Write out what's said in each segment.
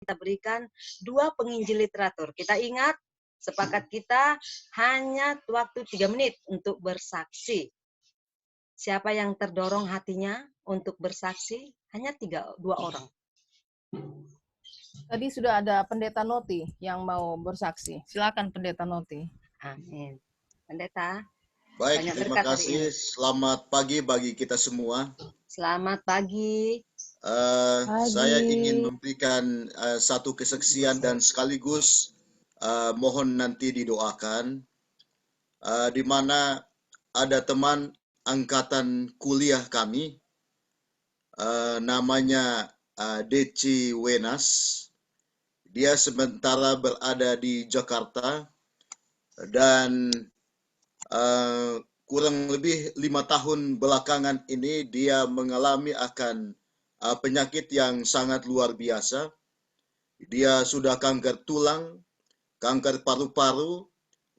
kita berikan 2 penginjil literatur. Kita ingat, sepakat kita hanya waktu 3 menit untuk bersaksi. Siapa yang terdorong hatinya untuk bersaksi? Hanya 2 orang. Tadi sudah ada Pendeta Noti yang mau bersaksi. Silakan Pendeta Noti. Amin. Pendeta. Baik, Banyak terima berkat hari kasih. ini. Selamat pagi bagi kita semua. Selamat pagi. Saya ingin memberikan satu kesaksian dan sekaligus mohon nanti didoakan, di mana ada teman angkatan kuliah kami, namanya Deci Wenas. Dia sementara berada di Jakarta dan kurang lebih 5 tahun belakangan ini dia mengalami akan penyakit yang sangat luar biasa. Dia sudah kanker tulang, kanker paru-paru,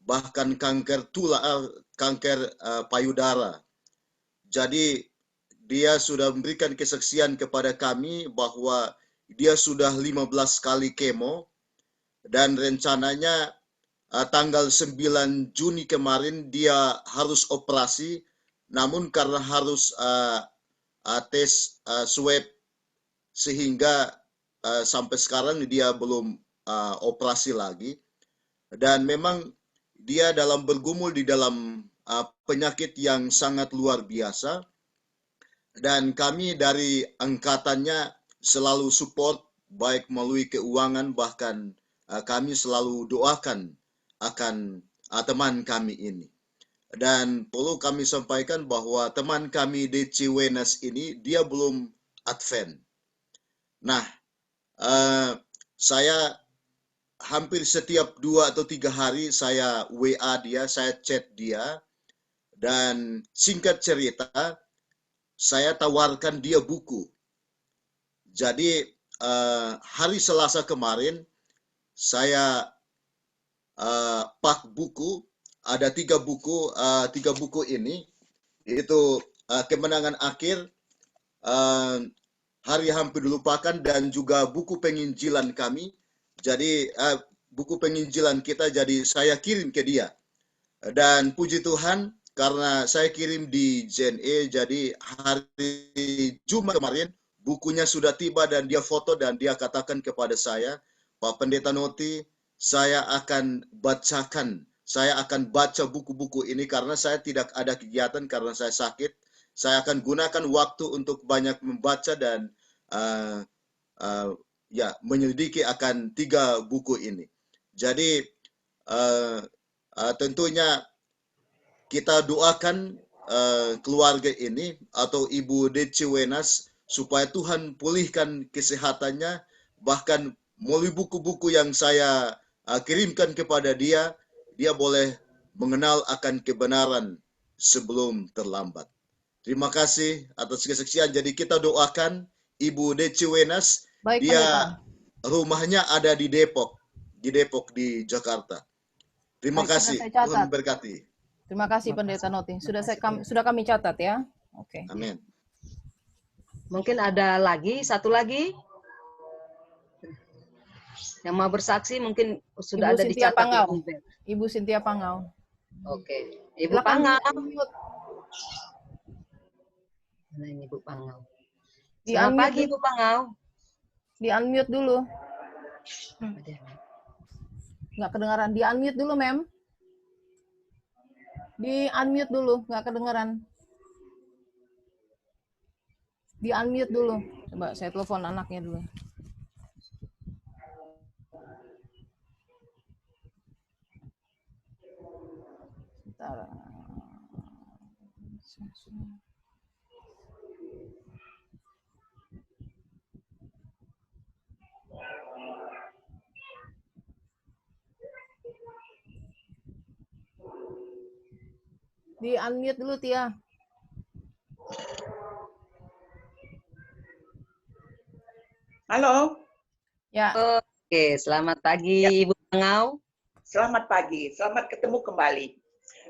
bahkan kanker tulang, kanker payudara. Jadi dia sudah memberikan kesaksian kepada kami bahwa dia sudah 15 kali kemo dan rencananya tanggal 9 Juni kemarin dia harus operasi, namun karena harus tes swab sehingga sampai sekarang dia belum operasi lagi. Dan memang dia dalam bergumul di dalam penyakit yang sangat luar biasa. Dan kami dari angkatannya selalu support, baik melalui keuangan, bahkan kami selalu doakan akan teman kami ini. Dan perlu kami sampaikan bahwa teman kami Deci Wenas ini dia belum Advent. Nah, saya hampir setiap 2 atau 3 hari saya WA dia, saya chat dia, dan singkat cerita saya tawarkan dia buku. Jadi hari Selasa kemarin saya pak buku, ada 3 buku, 3 buku ini, yaitu Kemenangan Akhir, Hari Hampir Dilupakan, dan juga buku penginjilan kami. Jadi buku penginjilan kita, jadi saya kirim ke dia. Dan puji Tuhan, karena saya kirim di JNE, jadi hari Jumat kemarin bukunya sudah tiba dan dia foto dan dia katakan kepada saya, Pak Pendeta Noti, saya akan baca buku-buku ini karena saya tidak ada kegiatan karena saya sakit. Saya akan gunakan waktu untuk banyak membaca dan menyelidiki akan 3 buku ini. Jadi tentunya kita doakan keluarga ini atau Ibu Deci Wenas supaya Tuhan pulihkan kesehatannya, bahkan melalui buku-buku yang saya kirimkan kepada dia, dia boleh mengenal akan kebenaran sebelum terlambat. Terima kasih atas kesaksian. Jadi kita doakan Ibu Deci Wenas. Baik, dia Pendeta. Rumahnya ada di Depok di Jakarta. Terima Baik, kasih. sudah saya catat. Tuhan memberkati. Terima kasih Pendeta Noti. Sudah kami catat ya. Oke. Amin. Mungkin ada lagi, satu lagi yang mau bersaksi, mungkin sudah Ibu ada Cynthia dicatat. Pangau. Ibu Cynthia Pangau. Oke. Ibu Silakan Pangau. di-unmute. Nah, ini Ibu Pangau. Di Selamat unmute pagi, dulu. Ibu Pangau. Di-unmute dulu. Nggak kedengaran. Di-unmute dulu, Mem. Di-unmute dulu, nggak kedengaran. Di-unmute dulu. Coba saya telepon anaknya dulu. Bentar. Di-unmute dulu, Tia. Halo. Ya. Oke, selamat pagi, Ya. Ibu Pangau. Selamat pagi, selamat ketemu kembali.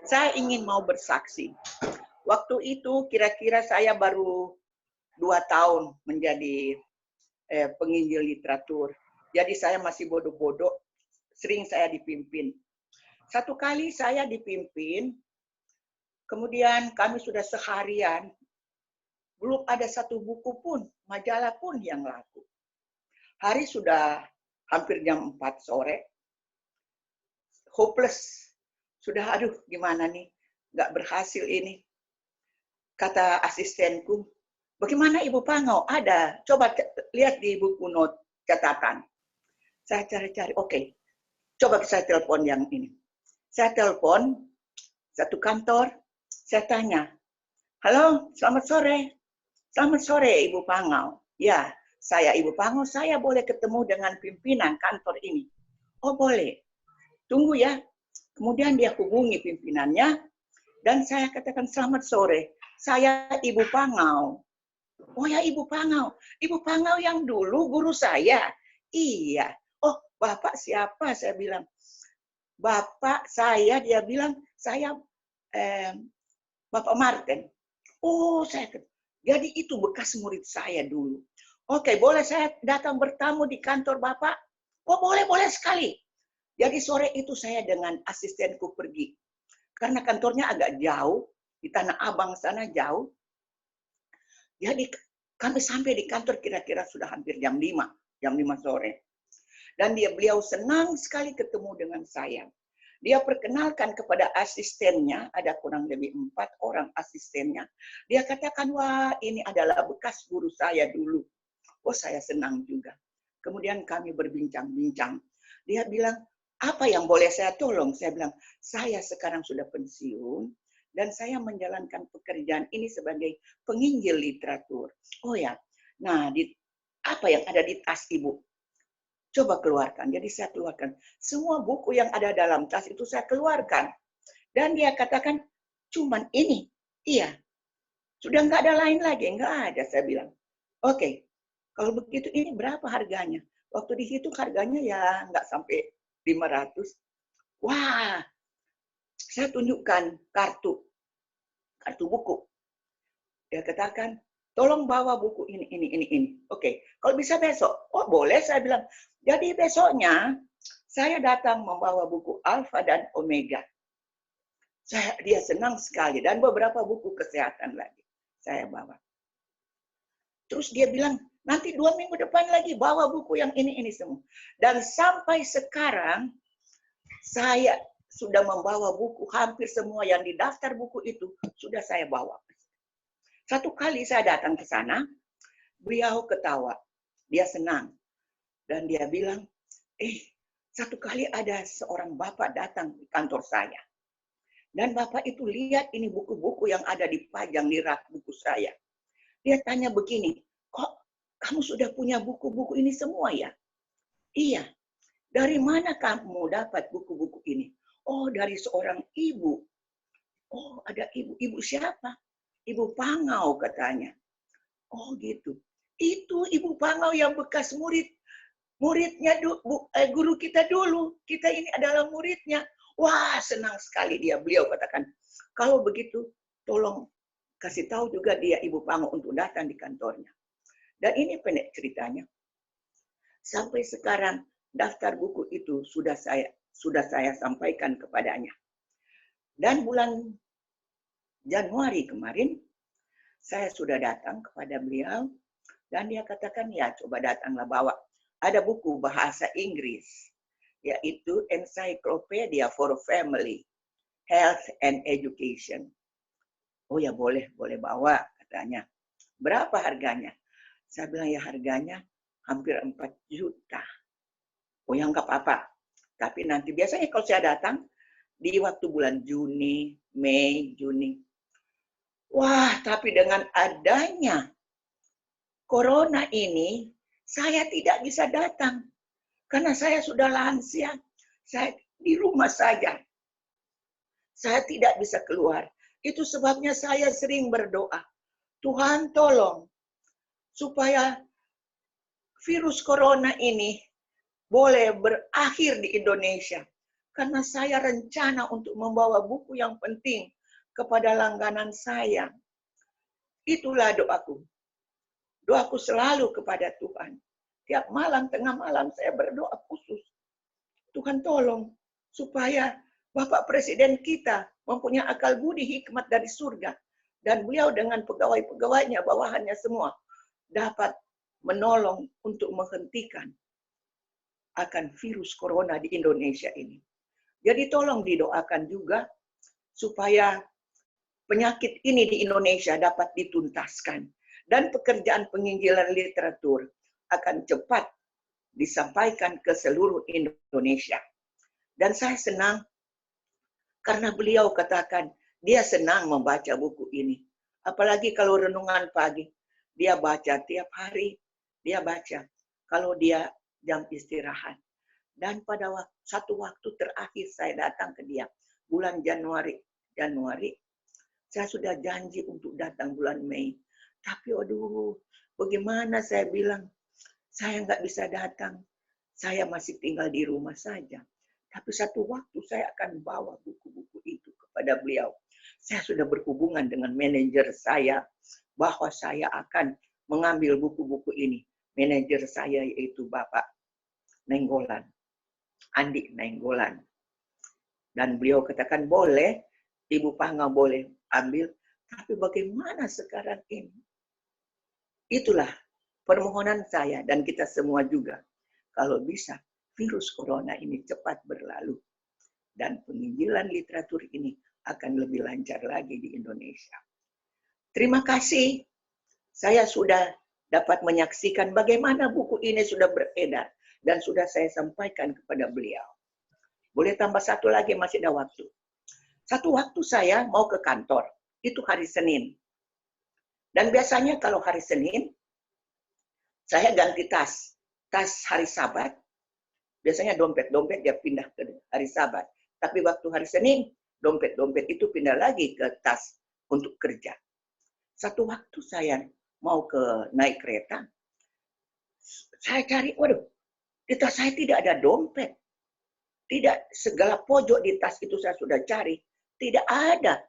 Saya ingin mau bersaksi. Waktu itu kira-kira saya baru 2 tahun menjadi penginjil literatur. Jadi saya masih bodoh-bodoh, sering saya dipimpin. Satu kali saya dipimpin, kemudian kami sudah seharian, belum ada satu buku pun, majalah pun yang laku. Hari sudah hampir jam 4 sore, hopeless. Sudah, aduh gimana nih, nggak berhasil ini. Kata asistenku, bagaimana Ibu Pangau? Ada, coba lihat di buku note catatan. Saya cari-cari, oke. Coba saya telepon yang ini. Saya telepon satu kantor, saya tanya, halo, selamat sore. Selamat sore Ibu Pangau. Ya, saya Ibu Pangau, saya boleh ketemu dengan pimpinan kantor ini. Oh boleh, tunggu ya. Kemudian dia hubungi pimpinannya, dan saya katakan selamat sore, saya Ibu Pangau. Oh ya Ibu Pangau, Ibu Pangau yang dulu guru saya. Iya. Oh Bapak siapa? Saya bilang, Bapak saya, dia bilang, saya Bapak Martin. Oh saya, jadi itu bekas murid saya dulu. Oke, boleh saya datang bertamu di kantor Bapak? Oh boleh, boleh sekali. Jadi sore itu saya dengan asistenku pergi. Karena kantornya agak jauh, di Tanah Abang sana jauh. Jadi kami sampai di kantor kira-kira sudah hampir jam 5 sore. Dan beliau senang sekali ketemu dengan saya. Dia perkenalkan kepada asistennya, ada kurang lebih 4 orang asistennya. Dia katakan, wah ini adalah bekas guru saya dulu. Oh saya senang juga. Kemudian kami berbincang-bincang. Dia bilang, apa yang boleh saya tolong? Saya bilang, saya sekarang sudah pensiun dan saya menjalankan pekerjaan ini sebagai penginjil literatur. Oh ya, nah apa yang ada di tas Ibu? Coba keluarkan. Jadi saya keluarkan. Semua buku yang ada dalam tas itu saya keluarkan. Dan dia katakan, cuman ini. Iya, sudah nggak ada lain lagi. Nggak ada, saya bilang. Oke, kalau begitu ini berapa harganya? Waktu dihitung harganya ya nggak sampai 500. Wah, saya tunjukkan kartu buku. Dia katakan, tolong bawa buku ini. Oke, kalau bisa besok. Oh boleh, saya bilang. Jadi besoknya saya datang membawa buku Alpha dan Omega. Dia senang sekali dan beberapa buku kesehatan lagi saya bawa. Terus dia bilang, nanti 2 minggu depan lagi bawa buku yang ini semua. Dan sampai sekarang saya sudah membawa buku hampir semua yang di daftar buku itu sudah saya bawa. Satu kali saya datang ke sana, beliau ketawa, dia senang. Dan dia bilang, satu kali ada seorang bapak datang di kantor saya. Dan bapak itu lihat ini buku-buku yang ada dipajang di rak buku saya. Dia tanya begini, kok kamu sudah punya buku-buku ini semua ya? Iya. Dari mana kamu dapat buku-buku ini? Oh, dari seorang ibu. Oh, ada ibu. Ibu siapa? Ibu Pangau katanya. Oh, gitu. Itu Ibu Pangau yang bekas muridnya guru kita dulu. Kita ini adalah muridnya. Wah, senang sekali dia. Beliau katakan, kalau begitu tolong kasih tahu juga dia Ibu Pangau untuk datang di kantornya. Dan ini pendek ceritanya. Sampai sekarang daftar buku itu sudah saya sampaikan kepadanya. Dan bulan Januari kemarin saya sudah datang kepada beliau dan dia katakan, ya coba datanglah bawa. Ada buku bahasa Inggris, yaitu Encyclopedia for Family, Health and Education. Oh ya boleh bawa katanya. Berapa harganya? Saya bilang ya harganya hampir 4 juta. Oh ya nggak apa-apa. Tapi nanti biasanya kalau saya datang di waktu bulan Juni, Mei, Juni. Wah, tapi dengan adanya corona ini, saya tidak bisa datang. Karena saya sudah lansia. Saya di rumah saja. Saya tidak bisa keluar. Itu sebabnya saya sering berdoa. Tuhan tolong. Supaya virus corona ini boleh berakhir di Indonesia. Karena saya rencana untuk membawa buku yang penting kepada langganan saya. Itulah doaku. Doaku selalu kepada Tuhan. Tiap malam, tengah malam saya berdoa khusus. Tuhan tolong supaya Bapak Presiden kita mempunyai akal budi hikmat dari surga. Dan beliau dengan pegawai-pegawainya, bawahannya semua, dapat menolong untuk menghentikan akan virus corona di Indonesia ini. Jadi tolong didoakan juga supaya penyakit ini di Indonesia dapat dituntaskan. Dan pekerjaan penginjilan literatur akan cepat disampaikan ke seluruh Indonesia. Dan saya senang karena beliau katakan dia senang membaca buku ini. Apalagi kalau renungan pagi, dia baca tiap hari, dia baca. Kalau dia jam istirahat. Dan pada satu waktu terakhir saya datang ke dia, bulan Januari, saya sudah janji untuk datang bulan Mei. Tapi aduh, bagaimana saya bilang, saya nggak bisa datang. Saya masih tinggal di rumah saja. Tapi satu waktu saya akan bawa buku-buku itu kepada beliau. Saya sudah berhubungan dengan manajer saya bahwa saya akan mengambil buku-buku ini. Manajer saya yaitu Bapak Nainggolan, Andi Nainggolan. Dan beliau katakan boleh, Ibu Pangau boleh ambil. Tapi bagaimana sekarang ini? Itulah permohonan saya dan kita semua juga. Kalau bisa virus corona ini cepat berlalu. Dan penginjilan literatur ini akan lebih lancar lagi di Indonesia. Terima kasih. Saya sudah dapat menyaksikan bagaimana buku ini sudah beredar. Dan sudah saya sampaikan kepada beliau. Boleh tambah satu lagi, masih ada waktu. Satu waktu saya mau ke kantor. Itu hari Senin. Dan biasanya kalau hari Senin, saya ganti tas. Tas hari Sabat. Biasanya dompet-dompet dia pindah ke hari Sabat. Tapi waktu hari Senin, dompet-dompet itu pindah lagi ke tas untuk kerja. Satu waktu saya mau naik kereta, saya cari, waduh, di tas saya tidak ada dompet. Tidak, segala pojok di tas itu saya sudah cari. Tidak ada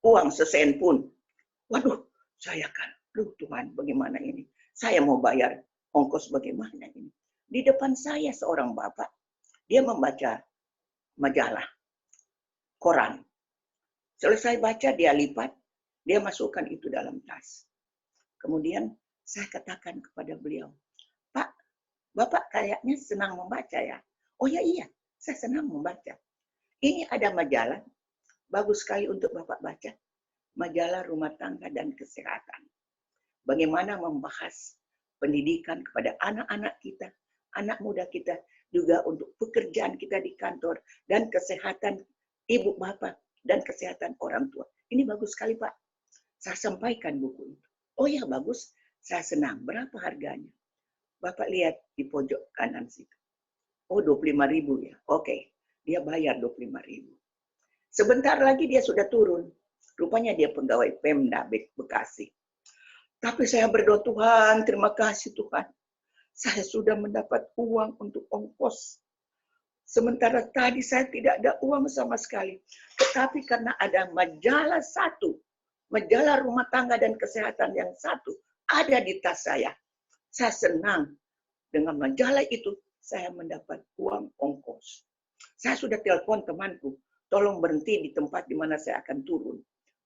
uang sesen pun. Waduh, saya kan, Tuhan bagaimana ini? Saya mau bayar ongkos bagaimana ini? Di depan saya seorang bapak, dia membaca majalah, koran. Selesai baca, dia lipat, dia masukkan itu dalam tas. Kemudian saya katakan kepada beliau, Pak, Bapak kayaknya senang membaca ya? Oh ya iya, saya senang membaca. Ini ada majalah, bagus sekali untuk Bapak baca. Majalah rumah tangga dan kesehatan. Bagaimana membahas pendidikan kepada anak-anak kita, anak muda kita, juga untuk pekerjaan kita di kantor, dan kesehatan ibu bapak, dan kesehatan orang tua. Ini bagus sekali Pak. Saya sampaikan buku itu. Oh ya bagus, saya senang. Berapa harganya? Bapak lihat di pojok kanan situ. Oh 25.000 ya. Oke, dia bayar 25.000. Sebentar lagi dia sudah turun. Rupanya dia pegawai Pemda Bekasi. Tapi saya berdoa, Tuhan, terima kasih Tuhan. Saya sudah mendapat uang untuk ongkos. Sementara tadi saya tidak ada uang sama sekali. Tetapi karena ada majalah satu, majalah rumah tangga dan kesehatan yang satu, ada di tas saya. Saya senang dengan majalah itu, saya mendapat uang ongkos. Saya sudah telepon temanku, tolong berhenti di tempat di mana saya akan turun.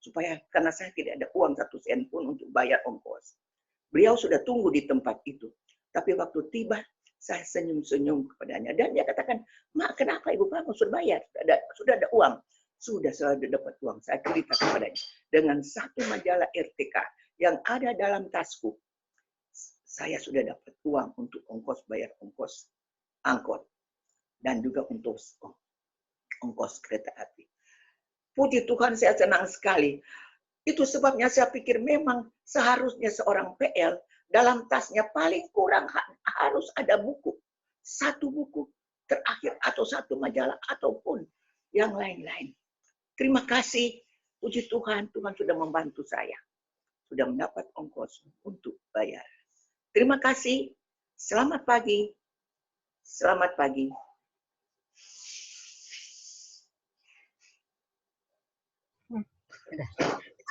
Supaya karena saya tidak ada uang 1 sen pun untuk bayar ongkos. Beliau sudah tunggu di tempat itu. Tapi waktu tiba, saya senyum-senyum kepadanya. Dan dia katakan, Mak, kenapa Ibu Pangau sudah bayar? Sudah ada uang. Sudah dapat uang. Saya cerita kepadanya. Dengan satu majalah RTK yang ada dalam tasku, saya sudah dapat uang untuk ongkos, bayar ongkos angkot. Dan juga untuk ongkos kereta api. Puji Tuhan, saya senang sekali. Itu sebabnya saya pikir memang seharusnya seorang PL dalam tasnya paling kurang harus ada buku. Satu buku terakhir atau satu majalah ataupun yang lain-lain. Terima kasih. Puji Tuhan, Tuhan sudah membantu saya. Sudah mendapat ongkos untuk bayar. Terima kasih. Selamat pagi. Selamat pagi.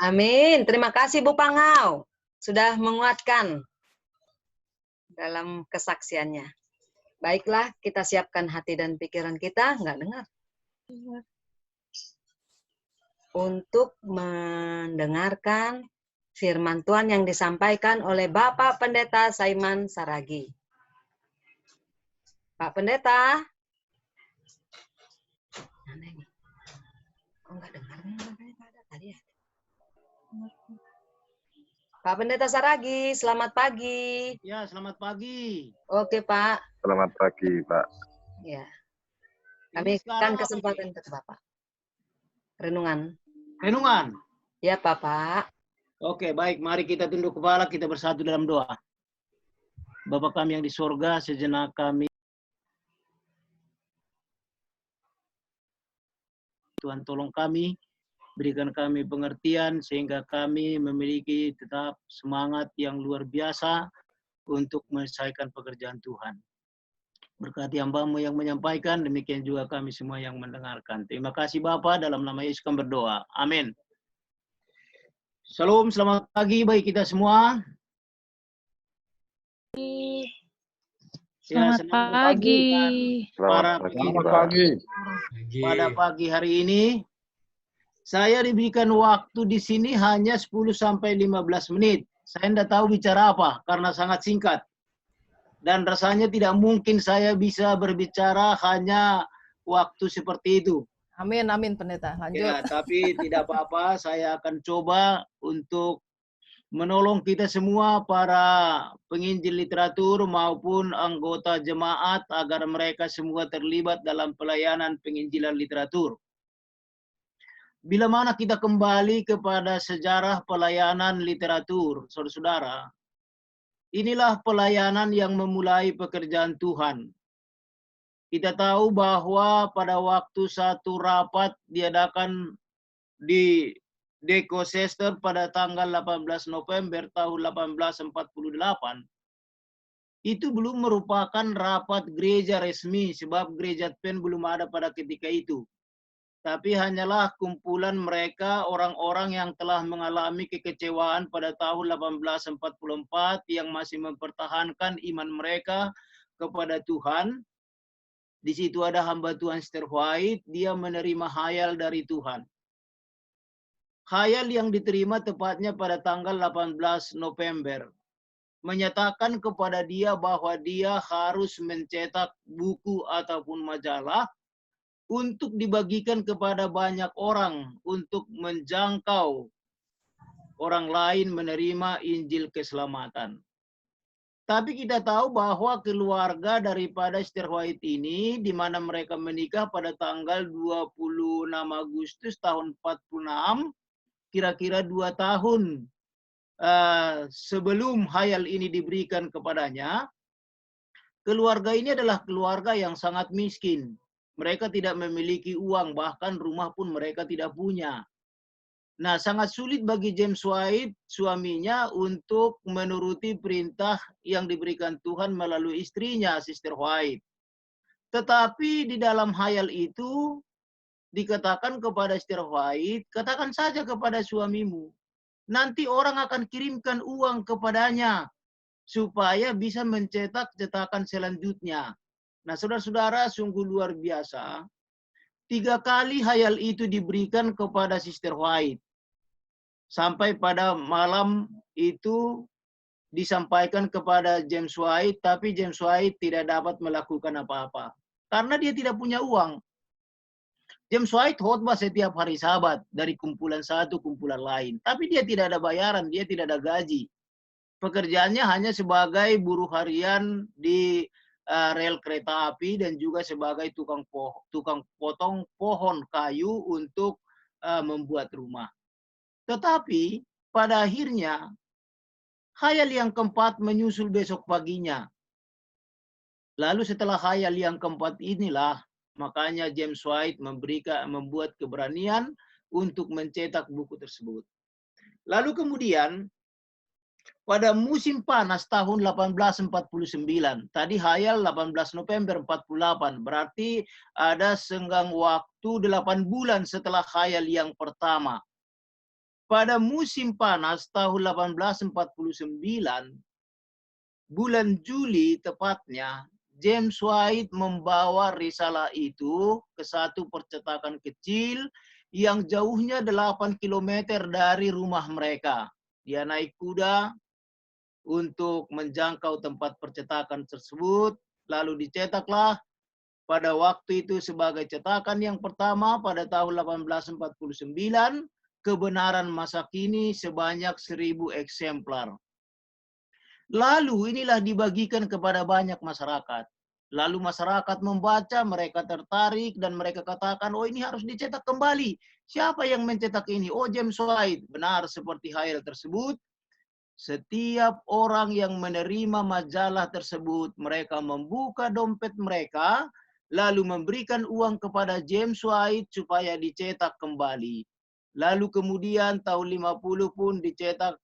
Amin. Terima kasih Bu Pangau sudah menguatkan dalam kesaksiannya. Baiklah, kita siapkan hati dan pikiran kita, nggak dengar, untuk mendengarkan firman Tuhan yang disampaikan oleh Bapak Pendeta Saiman Saragi. Pak Pendeta. Mana ini? Kok nggak dengar nih? Ada tadi ya? Pak Pendeta Saragi, selamat pagi. Ya, selamat pagi. Oke, Pak. Selamat pagi, Pak. Ya. Ini Kami sekarang kan apa kesempatan nih? ke Bapak. Renungan. Renungan. Ya, Pak. Oke, baik. Mari kita tunduk kepala, kita bersatu dalam doa. Bapa kami yang di sorga, sejenak kami. Tuhan tolong kami, berikan kami pengertian sehingga kami memiliki tetap semangat yang luar biasa untuk menyelesaikan pekerjaan Tuhan. Berkati hamba-Mu yang menyampaikan, demikian juga kami semua yang mendengarkan. Terima kasih Bapa, dalam nama Yesus kami berdoa. Amin. Shalom, selamat pagi bagi kita semua. Selamat pagi. Selamat pagi. Pada pagi hari ini, saya diberikan waktu di sini hanya 10-15 menit. Saya tidak tahu bicara apa, karena sangat singkat. Dan rasanya tidak mungkin saya bisa berbicara hanya waktu seperti itu. Amin, amin Pendeta. Lanjut. Ya, tapi tidak apa-apa, saya akan coba untuk menolong kita semua para penginjil literatur maupun anggota jemaat agar mereka semua terlibat dalam pelayanan penginjilan literatur. Bila mana kita kembali kepada sejarah pelayanan literatur, saudara-saudara, inilah pelayanan yang memulai pekerjaan Tuhan. Kita tahu bahwa pada waktu satu rapat diadakan di Dekosester pada tanggal 18 November tahun 1848, itu belum merupakan rapat gereja resmi sebab gereja Advent belum ada pada ketika itu. Tapi hanyalah kumpulan mereka orang-orang yang telah mengalami kekecewaan pada tahun 1844 yang masih mempertahankan iman mereka kepada Tuhan. Di situ ada hamba Tuhan Esther White, dia menerima hayal dari Tuhan. Hayal yang diterima tepatnya pada tanggal 18 November menyatakan kepada dia bahwa dia harus mencetak buku ataupun majalah untuk dibagikan kepada banyak orang untuk menjangkau orang lain menerima Injil keselamatan. Tapi kita tahu bahwa keluarga daripada Esther White ini, di mana mereka menikah pada tanggal 26 Agustus tahun 46, kira-kira 2 tahun sebelum hayal ini diberikan kepadanya, keluarga ini adalah keluarga yang sangat miskin. Mereka tidak memiliki uang, bahkan rumah pun mereka tidak punya. Nah, sangat sulit bagi James White, suaminya, untuk menuruti perintah yang diberikan Tuhan melalui istrinya, Sister White. Tetapi di dalam hayal itu, dikatakan kepada Sister White, katakan saja kepada suamimu, nanti orang akan kirimkan uang kepadanya, supaya bisa mencetak cetakan selanjutnya. Nah, saudara-saudara, sungguh luar biasa. 3 kali hayal itu diberikan kepada Sister White. Sampai pada malam itu disampaikan kepada James White, tapi James White tidak dapat melakukan apa-apa. Karena dia tidak punya uang. James White khotbah setiap hari Sabat dari kumpulan satu kumpulan lain. Tapi dia tidak ada bayaran, dia tidak ada gaji. Pekerjaannya hanya sebagai buruh harian di rel kereta api dan juga sebagai tukang potong pohon kayu untuk membuat rumah. Tetapi pada akhirnya hayal yang keempat menyusul besok paginya. Lalu setelah hayal yang keempat inilah, makanya James White membuat keberanian untuk mencetak buku tersebut. Lalu kemudian pada musim panas tahun 1849, tadi hayal 18 November 48, berarti ada senggang waktu 8 bulan setelah hayal yang pertama. Pada musim panas tahun 1849, bulan Juli tepatnya, James White membawa risalah itu ke satu percetakan kecil yang jauhnya 8 kilometer dari rumah mereka. Dia naik kuda untuk menjangkau tempat percetakan tersebut, lalu dicetaklah pada waktu itu sebagai cetakan yang pertama pada tahun 1849, kebenaran masa kini sebanyak 1000 eksemplar. Lalu inilah dibagikan kepada banyak masyarakat. Lalu masyarakat membaca, mereka tertarik dan mereka katakan, oh ini harus dicetak kembali. Siapa yang mencetak ini? Oh James White. Benar seperti hayal tersebut. Setiap orang yang menerima majalah tersebut, mereka membuka dompet mereka, lalu memberikan uang kepada James White supaya dicetak kembali. Lalu kemudian tahun 50 pun dicetak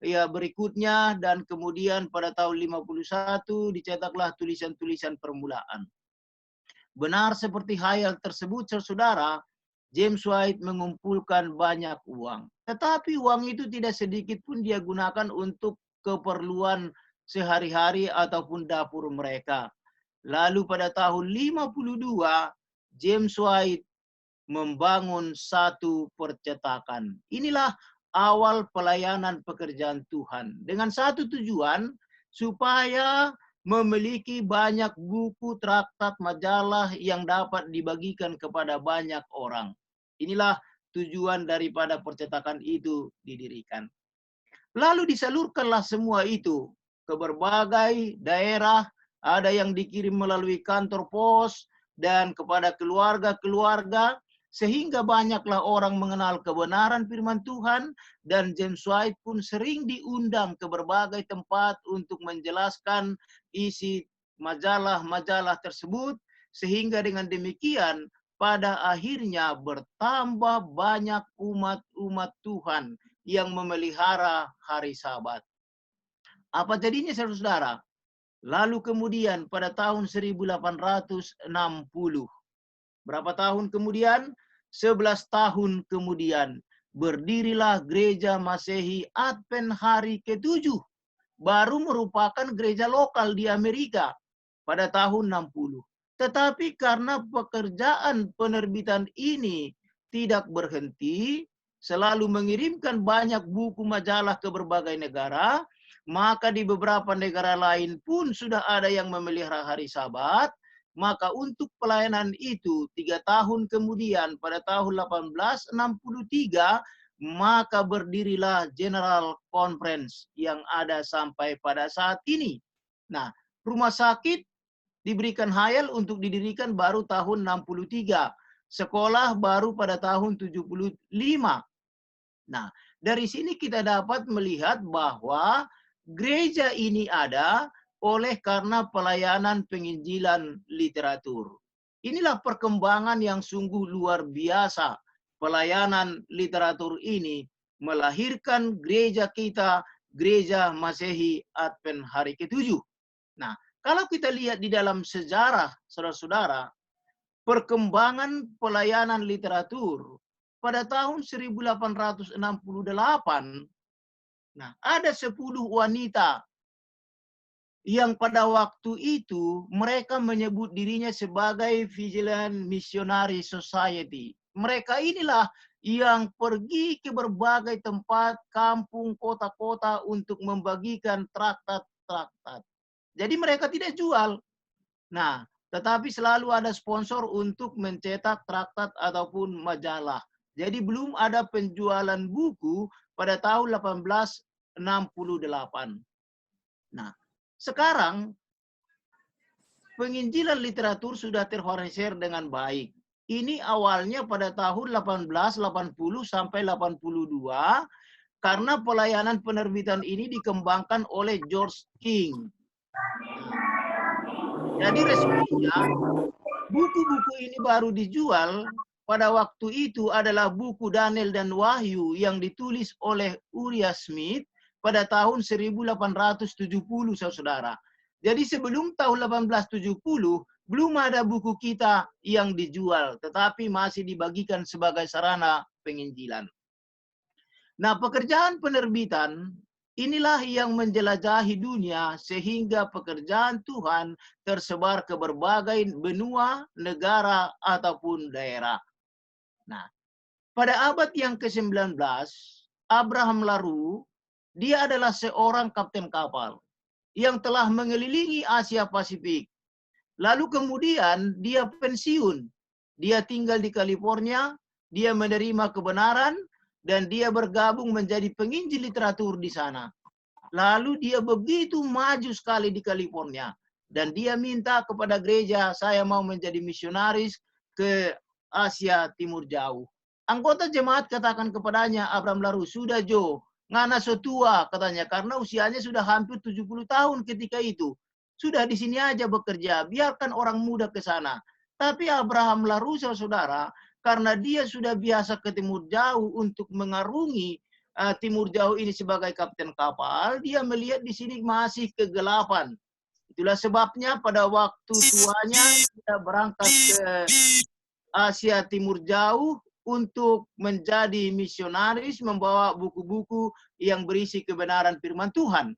ya berikutnya, dan kemudian pada tahun 51 dicetaklah tulisan-tulisan permulaan. Benar seperti hayal tersebut, saudara, James White mengumpulkan banyak uang. Tetapi uang itu tidak sedikit pun dia gunakan untuk keperluan sehari-hari ataupun dapur mereka. Lalu pada tahun 52, James White membangun satu percetakan. Inilah awal pelayanan pekerjaan Tuhan. Dengan satu tujuan, supaya memiliki banyak buku, traktat, majalah yang dapat dibagikan kepada banyak orang. Inilah tujuan daripada percetakan itu didirikan. Lalu disalurkanlah semua itu ke berbagai daerah, ada yang dikirim melalui kantor pos dan kepada keluarga-keluarga, sehingga banyaklah orang mengenal kebenaran firman Tuhan, dan James White pun sering diundang ke berbagai tempat untuk menjelaskan isi majalah-majalah tersebut, sehingga dengan demikian pada akhirnya bertambah banyak umat-umat Tuhan yang memelihara hari Sabat. Apa jadinya saudara? Lalu kemudian pada tahun 1860, berapa tahun kemudian? 11 tahun kemudian, berdirilah gereja Masehi Advent hari ke-7. Baru merupakan gereja lokal di Amerika pada tahun 60. Tetapi karena pekerjaan penerbitan ini tidak berhenti, selalu mengirimkan banyak buku majalah ke berbagai negara, maka di beberapa negara lain pun sudah ada yang memelihara hari Sabat. Maka untuk pelayanan itu 3 tahun kemudian pada tahun 1863 maka berdirilah General Conference yang ada sampai pada saat ini. Nah, rumah sakit diberikan hayal untuk didirikan baru tahun 63. Sekolah baru pada tahun 75. Nah, dari sini kita dapat melihat bahwa gereja ini ada oleh karena pelayanan penginjilan literatur. Inilah perkembangan yang sungguh luar biasa. Pelayanan literatur ini melahirkan gereja kita, gereja Masehi Advent hari ke-7. Nah, kalau kita lihat di dalam sejarah, saudara-saudara, perkembangan pelayanan literatur pada tahun 1868, nah ada 10 wanita yang pada waktu itu mereka menyebut dirinya sebagai Vigilant Missionary Society. Mereka inilah yang pergi ke berbagai tempat, kampung, kota-kota untuk membagikan traktat-traktat. Jadi mereka tidak jual. Nah, tetapi selalu ada sponsor untuk mencetak traktat ataupun majalah. Jadi belum ada penjualan buku pada tahun 1868. Nah, sekarang penginjilan literatur sudah terorganisir dengan baik. Ini awalnya pada tahun 1880 sampai 82 karena pelayanan penerbitan ini dikembangkan oleh George King. Jadi resminya buku-buku ini baru dijual pada waktu itu adalah buku Daniel dan Wahyu yang ditulis oleh Uriah Smith pada tahun 1870, saudara. Jadi sebelum tahun 1870, belum ada buku kita yang dijual, tetapi masih dibagikan sebagai sarana penginjilan. Nah, pekerjaan penerbitan Inilah yang menjelajahi dunia sehingga pekerjaan Tuhan tersebar ke berbagai benua, negara, ataupun daerah. Nah, pada abad yang ke-19, Abraham Laru, dia adalah seorang kapten kapal yang telah mengelilingi Asia Pasifik. Lalu kemudian dia pensiun. Dia tinggal di California, dia menerima kebenaran, dan dia bergabung menjadi penginjil literatur di sana. Lalu dia begitu maju sekali di California. Dan dia minta kepada gereja, saya mau menjadi misionaris ke Asia Timur Jauh. Anggota jemaat katakan kepadanya, Abraham Laru, sudah Jo, ngana so tua, katanya, karena usianya sudah hampir 70 tahun ketika itu. Sudah di sini aja bekerja, biarkan orang muda ke sana. Tapi Abraham Laru, saudara, karena dia sudah biasa ke Timur Jauh untuk mengarungi Timur Jauh ini sebagai kapten kapal, dia melihat di sini masih kegelapan. Itulah sebabnya pada waktu tuanya dia berangkat ke Asia Timur Jauh untuk menjadi misionaris, membawa buku-buku yang berisi kebenaran firman Tuhan.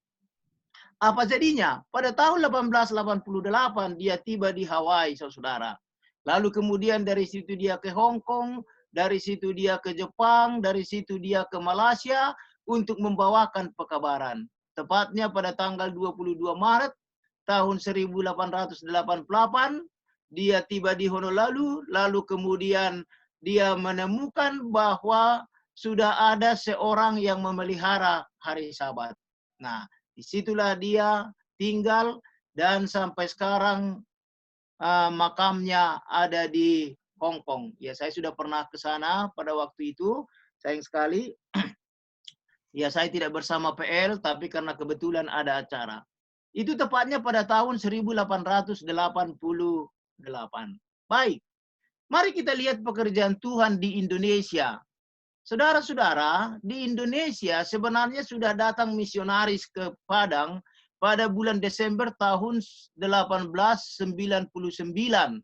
Apa jadinya? Pada tahun 1888 dia tiba di Hawaii, saudara. Lalu kemudian dari situ dia ke Hong Kong, dari situ dia ke Jepang, dari situ dia ke Malaysia untuk membawakan pekabaran. Tepatnya pada tanggal 22 Maret tahun 1888, dia tiba di Honolulu, lalu kemudian dia menemukan bahwa sudah ada seorang yang memelihara hari Sabat. Nah, disitulah dia tinggal dan sampai sekarang makamnya ada di Hong Kong. Ya, saya sudah pernah ke sana pada waktu itu. Sayang sekali, ya saya tidak bersama PL, tapi karena kebetulan ada acara. Itu tepatnya pada tahun 1888. Baik, mari kita lihat pekerjaan Tuhan di Indonesia. Saudara-saudara, di Indonesia sebenarnya sudah datang misionaris ke Padang pada bulan Desember tahun 1899.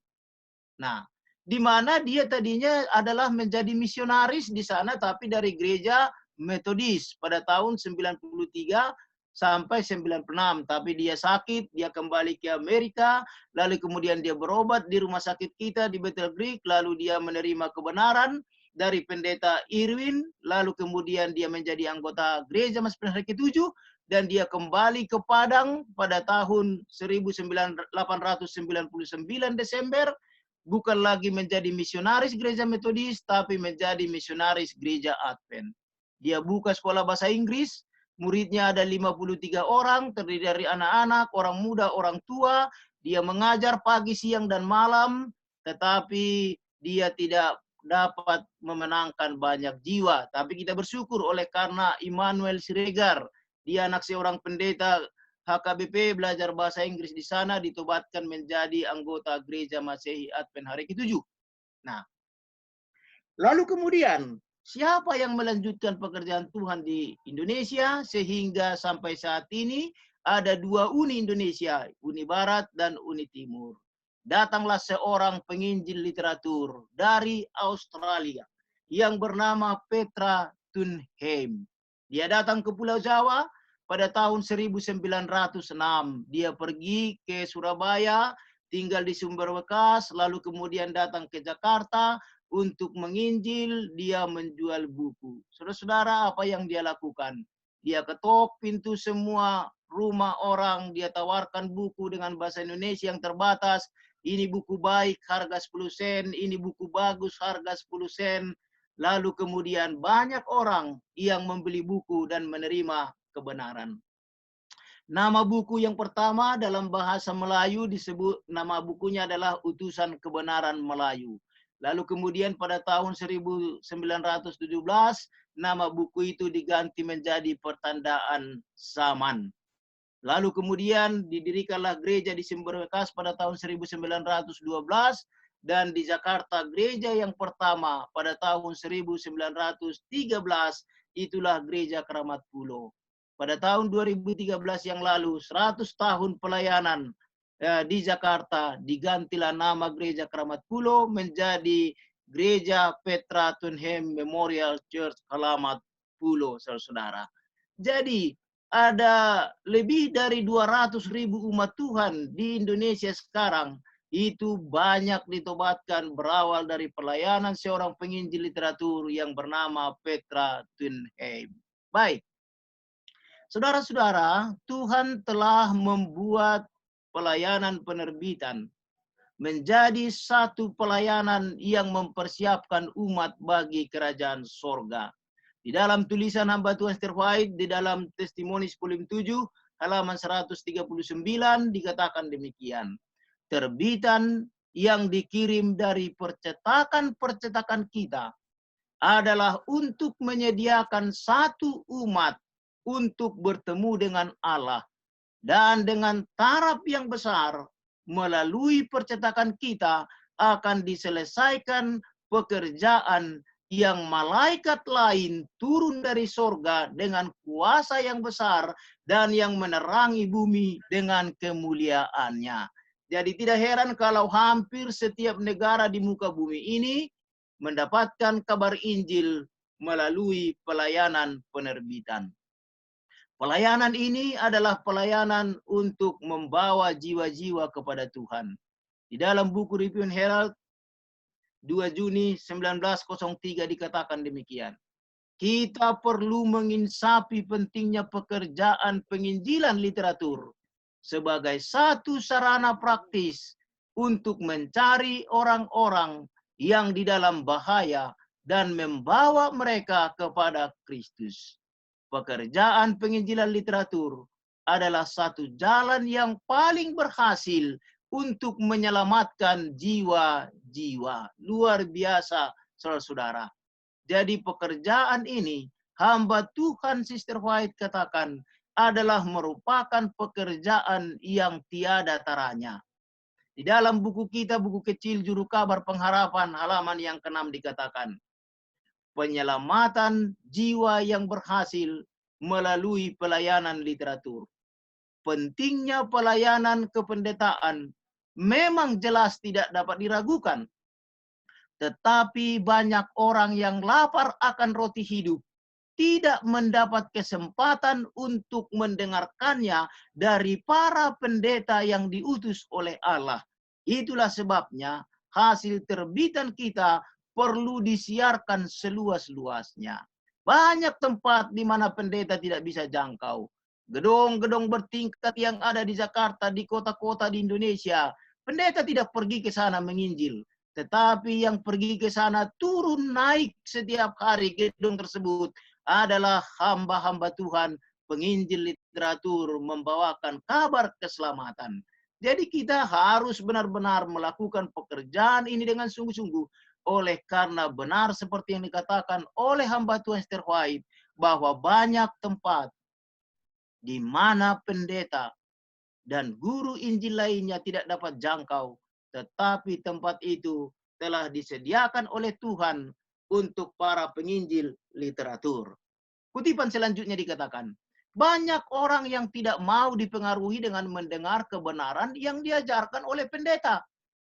Nah, di mana dia tadinya adalah menjadi misionaris di sana, tapi dari gereja Metodis pada tahun 93 sampai 96. Tapi dia sakit, dia kembali ke Amerika, lalu kemudian dia berobat di rumah sakit kita di Bethel Creek, lalu dia menerima kebenaran dari pendeta Irwin, lalu kemudian dia menjadi anggota gereja Mas Hari ke-7, dan dia kembali ke Padang pada tahun 1899 Desember, bukan lagi menjadi misionaris gereja Metodis, tapi menjadi misionaris gereja Advent. Dia buka sekolah bahasa Inggris, muridnya ada 53 orang, terdiri dari anak-anak, orang muda, orang tua. Dia mengajar pagi, siang, dan malam, tetapi dia tidak dapat memenangkan banyak jiwa. Tapi kita bersyukur oleh karena Immanuel Siregar, dia anak seorang pendeta HKBP, belajar bahasa Inggris di sana, ditobatkan menjadi anggota gereja Masehi Advent Hari ke-7. Nah, lalu kemudian siapa yang melanjutkan pekerjaan Tuhan di Indonesia sehingga sampai saat ini ada 2 uni Indonesia, Uni Barat dan Uni Timur. Datanglah seorang penginjil literatur dari Australia yang bernama Petra Tunheim. Dia datang ke Pulau Jawa pada tahun 1906. Dia pergi ke Surabaya, tinggal di Sumber Bekas, lalu kemudian datang ke Jakarta untuk menginjil. Dia menjual buku. Saudara-saudara, apa yang dia lakukan? Dia ketok pintu semua rumah orang, dia tawarkan buku dengan bahasa Indonesia yang terbatas. Ini buku baik, harga 10 sen. Ini buku bagus, harga 10 sen. Lalu kemudian banyak orang yang membeli buku dan menerima kebenaran. Nama buku yang pertama dalam bahasa Melayu disebut, nama bukunya adalah Utusan Kebenaran Melayu. Lalu kemudian pada tahun 1917, nama buku itu diganti menjadi Pertandaan Zaman. Lalu kemudian didirikanlah gereja di Sumber Bekas pada tahun 1912 dan di Jakarta gereja yang pertama pada tahun 1913 itulah gereja Keramat Pulo. Pada tahun 2013 yang lalu 100 tahun pelayanan di Jakarta digantilah nama gereja Keramat Pulo menjadi gereja Petra Tunheim Memorial Church Keramat Pulo, saudara. Jadi ada lebih dari 200.000 umat Tuhan di Indonesia sekarang. Itu banyak ditobatkan berawal dari pelayanan seorang penginjil literatur yang bernama Petra Thunheim. Baik, saudara-saudara, Tuhan telah membuat pelayanan penerbitan menjadi satu pelayanan yang mempersiapkan umat bagi kerajaan sorga. Di dalam tulisan hamba Tuhan Esther White, di dalam Testimoni Volume 7, halaman 139 dikatakan demikian. Terbitan yang dikirim dari percetakan-percetakan kita adalah untuk menyediakan satu umat untuk bertemu dengan Allah. Dan dengan taraf yang besar, melalui percetakan kita akan diselesaikan pekerjaan yang malaikat lain turun dari sorga dengan kuasa yang besar dan yang menerangi bumi dengan kemuliaannya. Jadi tidak heran kalau hampir setiap negara di muka bumi ini mendapatkan kabar Injil melalui pelayanan penerbitan. Pelayanan ini adalah pelayanan untuk membawa jiwa-jiwa kepada Tuhan. Di dalam buku Review and Herald 2 Juni 1903 dikatakan demikian. Kita perlu menginsapi pentingnya pekerjaan penginjilan literatur sebagai satu sarana praktis untuk mencari orang-orang yang di dalam bahaya dan membawa mereka kepada Kristus. Pekerjaan penginjilan literatur adalah satu jalan yang paling berhasil untuk menyelamatkan jiwa-jiwa. Luar biasa, saudara-saudara. Jadi pekerjaan ini, hamba Tuhan Sister White katakan, adalah merupakan pekerjaan yang tiada taranya. Di dalam buku kita, buku kecil Juru Kabar Pengharapan, halaman yang ke-6 dikatakan, penyelamatan jiwa yang berhasil melalui pelayanan literatur. Pentingnya pelayanan kependetaan memang jelas tidak dapat diragukan. Tetapi banyak orang yang lapar akan roti hidup tidak mendapat kesempatan untuk mendengarkannya dari para pendeta yang diutus oleh Allah. Itulah sebabnya hasil terbitan kita perlu disiarkan seluas-luasnya. Banyak tempat di mana pendeta tidak bisa jangkau. Gedung-gedung bertingkat yang ada di Jakarta, di kota-kota di Indonesia, pendeta tidak pergi ke sana menginjil. Tetapi yang pergi ke sana turun naik setiap hari gedung tersebut adalah hamba-hamba Tuhan, penginjil literatur membawakan kabar keselamatan. Jadi kita harus benar-benar melakukan pekerjaan ini dengan sungguh-sungguh. Oleh karena benar seperti yang dikatakan oleh hamba Tuhan Esther White, bahwa banyak tempat di mana pendeta dan guru Injil lainnya tidak dapat jangkau, tetapi tempat itu telah disediakan oleh Tuhan untuk para penginjil literatur. Kutipan selanjutnya dikatakan, banyak orang yang tidak mau dipengaruhi dengan mendengar kebenaran yang diajarkan oleh pendeta,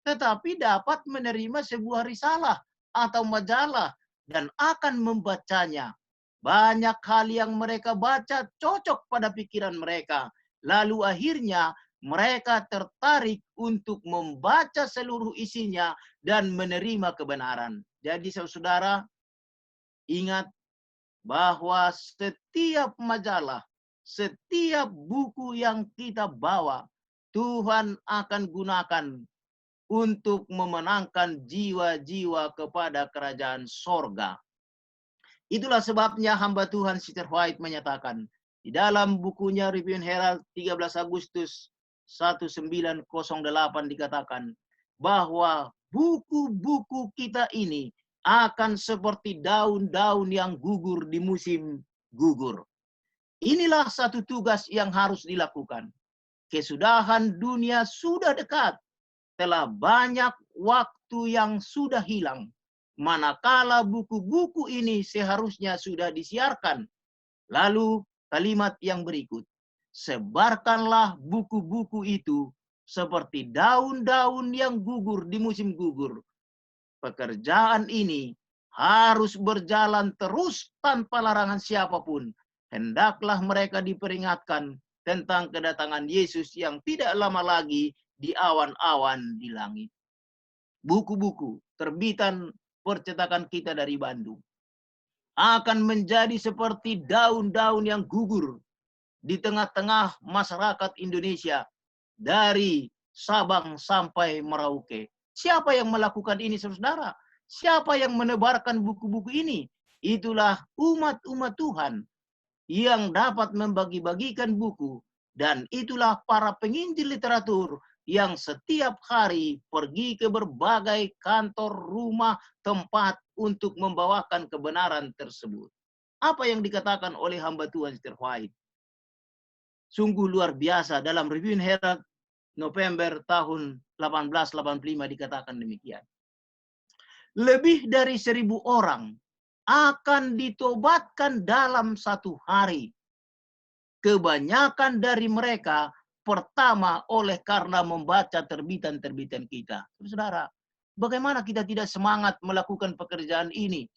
tetapi dapat menerima sebuah risalah atau majalah dan akan membacanya. Banyak hal yang mereka baca cocok pada pikiran mereka, lalu akhirnya mereka tertarik untuk membaca seluruh isinya dan menerima kebenaran. Jadi saudara, ingat bahwa setiap majalah, setiap buku yang kita bawa, Tuhan akan gunakan untuk memenangkan jiwa-jiwa kepada kerajaan sorga. Itulah sebabnya hamba Tuhan Sister White menyatakan, di dalam bukunya Review and Herald 13 Agustus 1908 dikatakan, bahwa buku-buku kita ini akan seperti daun-daun yang gugur di musim gugur. Inilah satu tugas yang harus dilakukan. Kesudahan dunia sudah dekat. Telah banyak waktu yang sudah hilang. Manakala buku-buku ini seharusnya sudah disiarkan. Lalu kalimat yang berikut. Sebarkanlah buku-buku itu seperti daun-daun yang gugur di musim gugur. Pekerjaan ini harus berjalan terus tanpa larangan siapapun. hendaklah mereka diperingatkan tentang kedatangan Yesus yang tidak lama lagi di awan-awan di langit. Buku-buku terbitan percetakan kita dari Bandung akan menjadi seperti daun-daun yang gugur di tengah-tengah masyarakat Indonesia dari Sabang sampai Merauke. Siapa yang melakukan ini, saudara? Siapa yang menebarkan buku-buku ini? Itulah umat-umat Tuhan yang dapat membagi-bagikan buku, dan itulah para penginjil literatur yang setiap hari pergi ke berbagai kantor, rumah, tempat untuk membawakan kebenaran tersebut. Apa yang dikatakan oleh hamba Tuhan Sister White sungguh luar biasa. Dalam Review Herald November tahun 1885 dikatakan demikian. Lebih dari 1.000 orang akan ditobatkan dalam satu hari. Kebanyakan dari mereka pertama oleh karena membaca terbitan-terbitan kita. Saudara, bagaimana kita tidak semangat melakukan pekerjaan ini?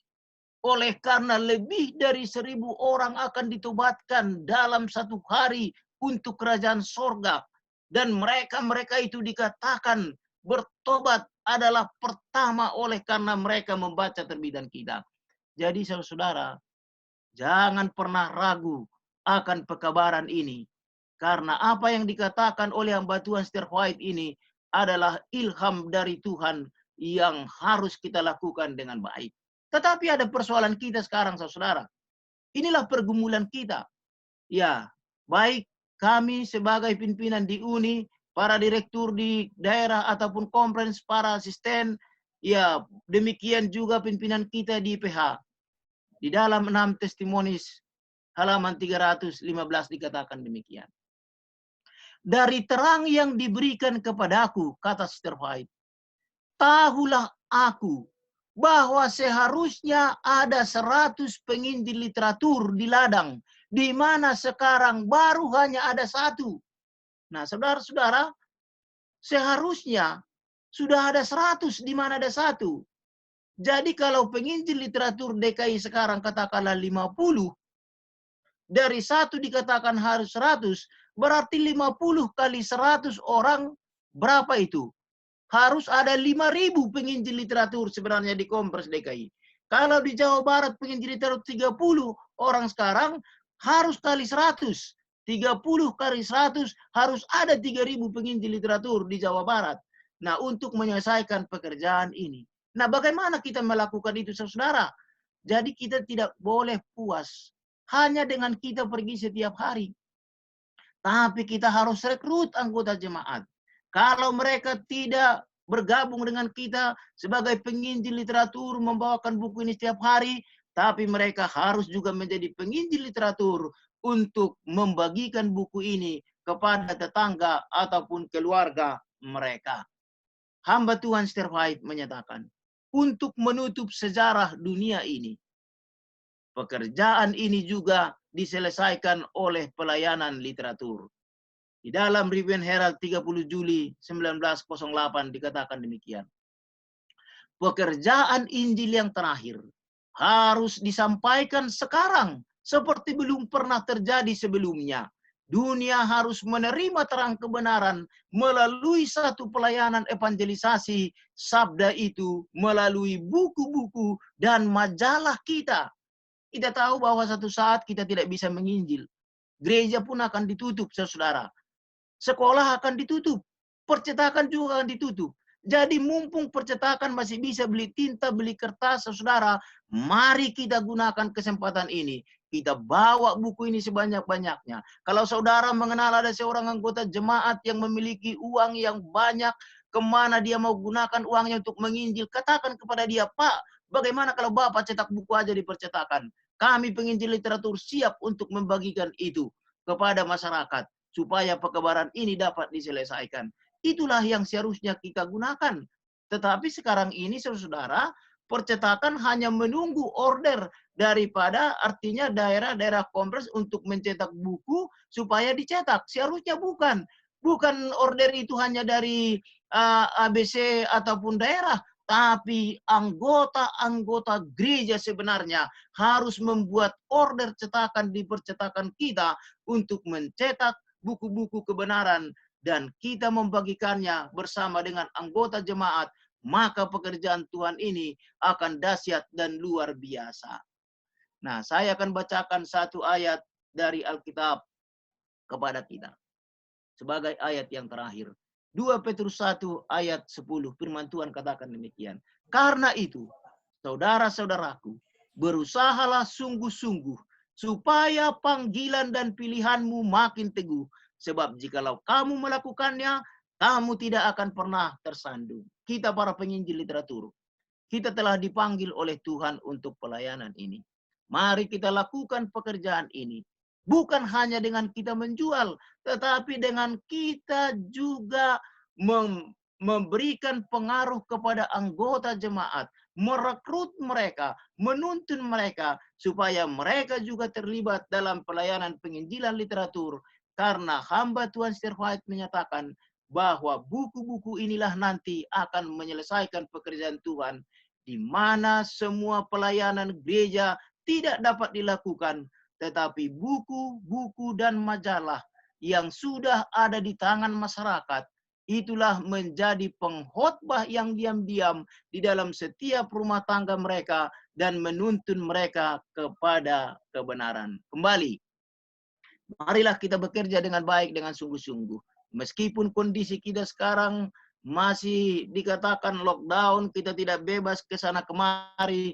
Oleh karena lebih dari 1.000 orang akan ditobatkan dalam satu hari untuk kerajaan sorga. Dan mereka itu dikatakan bertobat adalah pertama oleh karena mereka membaca terbitan kita. Jadi saudara, jangan pernah ragu akan pekabaran ini. Karena apa yang dikatakan oleh hamba Tuhan Sister White ini adalah ilham dari Tuhan yang harus kita lakukan dengan baik. Tetapi ada persoalan kita sekarang, saudara. Inilah pergumulan kita. Ya, baik kami sebagai pimpinan di UNI, para direktur di daerah ataupun conference, para asisten, ya demikian juga pimpinan kita di IPH. Di dalam 6 testimonis halaman 315 dikatakan demikian. Dari terang yang diberikan kepadaku, kata Sister White, tahulah aku bahwa seharusnya ada 100 penginjil literatur di ladang, di mana sekarang baru hanya ada 1. Nah, saudara-saudara, seharusnya sudah ada 100 di mana ada 1. Jadi kalau penginjil literatur DKI sekarang katakanlah 50, dari 1 dikatakan harus 100, berarti 50 kali 100 orang, berapa itu? Harus ada 5.000 penginjil literatur sebenarnya di Kompres DKI. Kalau di Jawa Barat penginjil literatur 30 orang sekarang, harus kali 100. 30 kali 100 harus ada 3.000 penginjil literatur di Jawa Barat. Nah, untuk menyelesaikan pekerjaan ini. Nah, bagaimana kita melakukan itu, saudara? Jadi kita tidak boleh puas hanya dengan kita pergi setiap hari. Tapi kita harus rekrut anggota jemaat. Kalau mereka tidak bergabung dengan kita sebagai penginjil literatur, membawakan buku ini setiap hari, tapi mereka harus juga menjadi penginjil literatur untuk membagikan buku ini kepada tetangga ataupun keluarga mereka. Hamba Tuhan Sister White menyatakan, untuk menutup sejarah dunia ini, pekerjaan ini juga diselesaikan oleh pelayanan literatur. Di dalam Review Herald 30 Juli 1908 dikatakan demikian. Pekerjaan Injil yang terakhir harus disampaikan sekarang seperti belum pernah terjadi sebelumnya. Dunia harus menerima terang kebenaran melalui satu pelayanan evangelisasi sabda itu melalui buku-buku dan majalah kita. Kita tahu bahwa satu saat kita tidak bisa menginjil. Gereja pun akan ditutup, saudara. Sekolah akan ditutup. Percetakan juga akan ditutup. Jadi mumpung percetakan masih bisa beli tinta, beli kertas, saudara, mari kita gunakan kesempatan ini. Kita bawa buku ini sebanyak-banyaknya. Kalau saudara mengenal ada seorang anggota jemaat yang memiliki uang yang banyak, kemana dia mau gunakan uangnya untuk menginjil, katakan kepada dia, Pak, bagaimana kalau Bapak cetak buku aja di percetakan? Kami penginjil literatur siap untuk membagikan itu kepada masyarakat, supaya pekabaran ini dapat diselesaikan. Itulah yang seharusnya kita gunakan. Tetapi sekarang ini, saudara, percetakan hanya menunggu order daripada artinya daerah-daerah kompres untuk mencetak buku supaya dicetak. Seharusnya bukan order itu hanya dari ABC ataupun daerah, tapi anggota-anggota gereja sebenarnya harus membuat order cetakan di percetakan kita untuk mencetak buku-buku kebenaran dan kita membagikannya bersama dengan anggota jemaat, maka pekerjaan Tuhan ini akan dahsyat dan luar biasa. Nah, saya akan bacakan satu ayat dari Alkitab kepada kita sebagai ayat yang terakhir. 2 Petrus 1 ayat 10, firman Tuhan katakan demikian. Karena itu, saudara-saudaraku, berusahalah sungguh-sungguh supaya panggilan dan pilihanmu makin teguh. Sebab jikalau kamu melakukannya, kamu tidak akan pernah tersandung. Kita para penginjil literatur, kita telah dipanggil oleh Tuhan untuk pelayanan ini. Mari kita lakukan pekerjaan ini. Bukan hanya dengan kita menjual, tetapi dengan kita juga memberikan pengaruh kepada anggota jemaat, merekrut mereka, menuntun mereka, supaya mereka juga terlibat dalam pelayanan penginjilan literatur. Karena hamba Tuhan Stewart White menyatakan bahwa buku-buku inilah nanti akan menyelesaikan pekerjaan Tuhan, di mana semua pelayanan gereja tidak dapat dilakukan, tetapi buku-buku dan majalah yang sudah ada di tangan masyarakat, itulah menjadi pengkhotbah yang diam-diam di dalam setiap rumah tangga mereka dan menuntun mereka kepada kebenaran. Kembali, marilah kita bekerja dengan baik, dengan sungguh-sungguh. Meskipun kondisi kita sekarang masih dikatakan lockdown, kita tidak bebas ke sana kemari,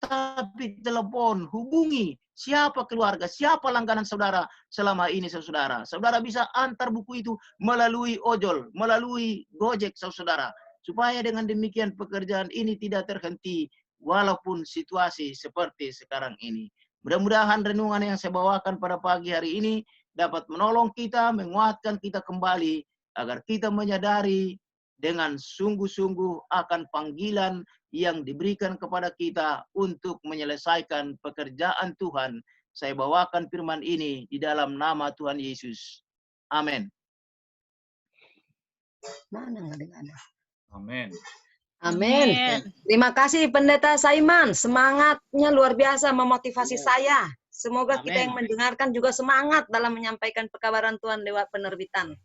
tapi telepon, hubungi siapa keluarga, siapa langganan saudara selama ini saudara. Saudara bisa antar buku itu melalui ojol, melalui Gojek saudara. Supaya dengan demikian pekerjaan ini tidak terhenti walaupun situasi seperti sekarang ini. Mudah-mudahan renungan yang saya bawakan pada pagi hari ini dapat menolong kita, menguatkan kita kembali agar kita menyadari dengan sungguh-sungguh akan panggilan yang diberikan kepada kita untuk menyelesaikan pekerjaan Tuhan. Saya bawakan firman ini di dalam nama Tuhan Yesus. Amin. Mana nggak ada? Amin. Amin. Terima kasih Pendeta Saiman. Semangatnya luar biasa memotivasi saya. Semoga kita yang mendengarkan juga semangat dalam menyampaikan pekabaran Tuhan lewat penerbitan.